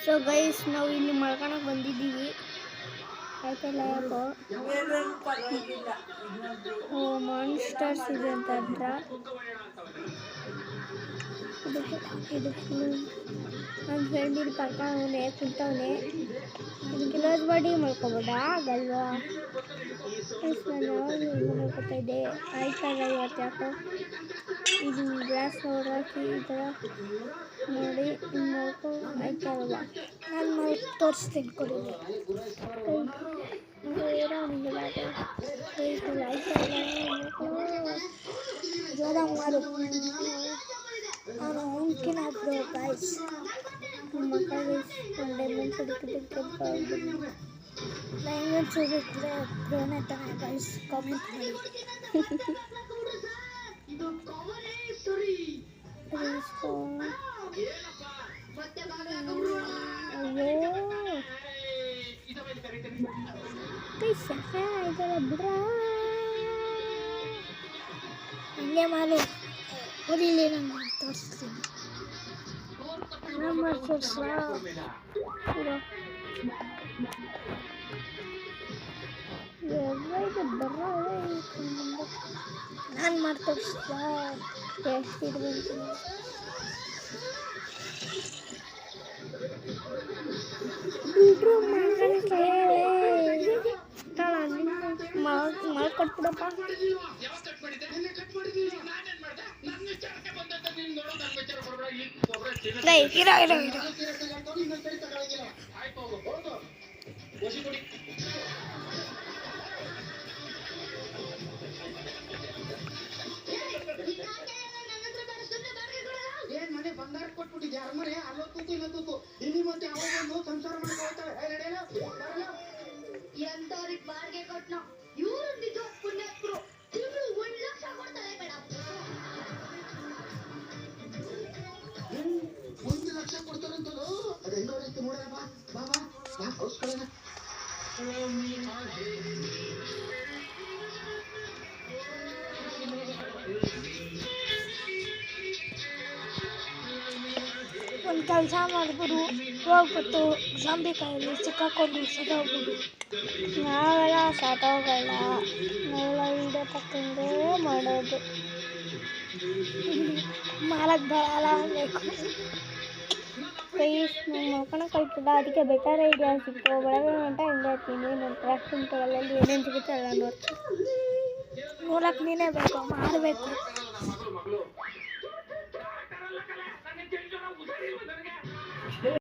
so guys ನಾವು ಇಲ್ಲಿ ಮಲ್ಕೊಳಕ್ಕೆ ಬಂದಿದ್ದೀವಿ ಆಯ್ತಲ್ಲ ಯಾಕೋ ಮಾನ್ಸ್ಟರ್ಸ್ ಇದೆ ಅಂತ ಹತ್ರ ಇದು ನನ್ನ ಫ್ರೆಂಡ್ ಇಲ್ಲಿ ಪರ್ಕವನೆ ಕುಂತವನೆ ಇದು ಕ್ಲೋಸ್ ಮಾಡಿ ಮಲ್ಕೊಬೋದಾ ಆಗಲ್ವಾ ನಾನು ಯಾವಾಗ ಮಲ್ಕೊತಾ ಇದ್ದೆ ಆಯ್ತಲ್ಲ ಇವತ್ತು ಯಾಕೋ ಇದು ಗ್ಲಾಸ್ ನೋಡಾಕಿ ಈ ಥರ ನೋಡಿ ಮಲ್ಕೊ ಆಯ್ತಲ್ವಾ ನಾನು ಮಲ್ಕೊ ತೋರಿಸ್ತೀನಿ ಕೊಡಿ ಜ್ವರ ಮಾರು ನಾನು ಮುಂಕಿನ ಬ್ರೋ ಗೈಸ್ ಮಕ್ಕಳಿಗೆ ಡೈಮಂಡ್ಸ್ ಹುಡುಕಿದ್ದಕ್ಕೆ ಡೈಮಂಡ್ಸ್ ಹುಡುಕಿದ್ರೆ ಬ್ರೋನೇ ತಾನೆ ಗೈಸ್ ಕಾಮೆಂಟ್ ಮಾಡಿ ಅಯ್ಯೋ ಇದೆಲ್ಲ ಬಿಡ್ರ ಹಂಗೆ ಮಾಡು ಹೊಡಿಲಿ ನಾನು ತೋರಿಸ್ತೀನಿ ನಾನು ತೋರಿಸ್ಲ ನಾನು ಮಾಡಿ ತೋರಿಸ್ಲ ಎಷ್ಟು ಇಡ್ಬೇಕು ಬಿಡ್ರು ಮಗನಿಗೆ ಮಾಡ್ಕೊಟ್ಬಿಡಪ್ಪ ಇರೋ ಏನ್ ಮನೆ ಬಂಗಾರ ಕೊಟ್ಬಿಟ್ಟಿದ್ದೆ ಅರಮನೆ ಅಲ್ಲೊತ್ತು ಇಲ್ಲೊತ್ತು ಇಲ್ಲಿ ಮತ್ತೆ ಅವಾಗ ಸಂಸಾರ ಮಾಡ್ಕೊಳ್ತಾಳೆ ಎಂತವ್ರಿಗೆ ಬಾಡಿಗೆ ಕೊಟ್ನ ಇವ್ರು ನಿಜ ಪುಣ್ಯಕ್ಕರು ತಿಂಗಳು 1 ಲಕ್ಷ ಕೊಡ್ತಾರೆ ಬೇಡ 1 ಲಕ್ಷ ಕೊಡ್ತಾರಂತಲೂ ಅದು ಹೆಂಗವರಿತ್ತು ನೋಡೋಣ ಬಾ ಬಾ ಬಾ ಹೌಸ್ಕೊಳ್ಳೋಣ ಒಂದು ಕೆಲಸ ಮಾಡಿಬಿಡು ಹೋಗ್ಬಿಟ್ಟು ಜಾಂಬಿ ಕಾಯಲ್ಲಿ ಸಿಕ್ಕಾಕೊಂಡು ಸತ್ತೋಗ್ಬಿಡು ನಾವೆಲ್ಲ ಸತ್ತೋಗಲ್ಲ ನಾವೆಲ್ಲ ವೀಡಿಯೋ ತಕ್ಕಂಗೆ ಮಾಡೋದು ಮಾಲಕ್ಕೆ ಬರಲ್ಲ ಬೇಕು ಕೈಸ್ ನಾನು ನೋಡ್ಕೊಂಡು ಕಳ್ತಿದ್ದ ಅದಕ್ಕೆ ಬೆಟರ್ ಐಡಿಯಾ ಸಿಕ್ತು ಬೆಳಗ್ಗೆ ಗಂಟೆ ಹಿಂಗೆ ಇರ್ತೀನಿ ನನ್ನ ಕ್ರಾಫ್ಟಿಂಗ್ ಟೇಬಲಲ್ಲಿ ಏನೇನು ಸಿಗುತ್ತೆ ಎಲ್ಲ ನೋಡ್ತೀನಿ ನೋಡಕ್ಕೆ ನೀನೇ ಬೇಕು ಮಾಡಬೇಕು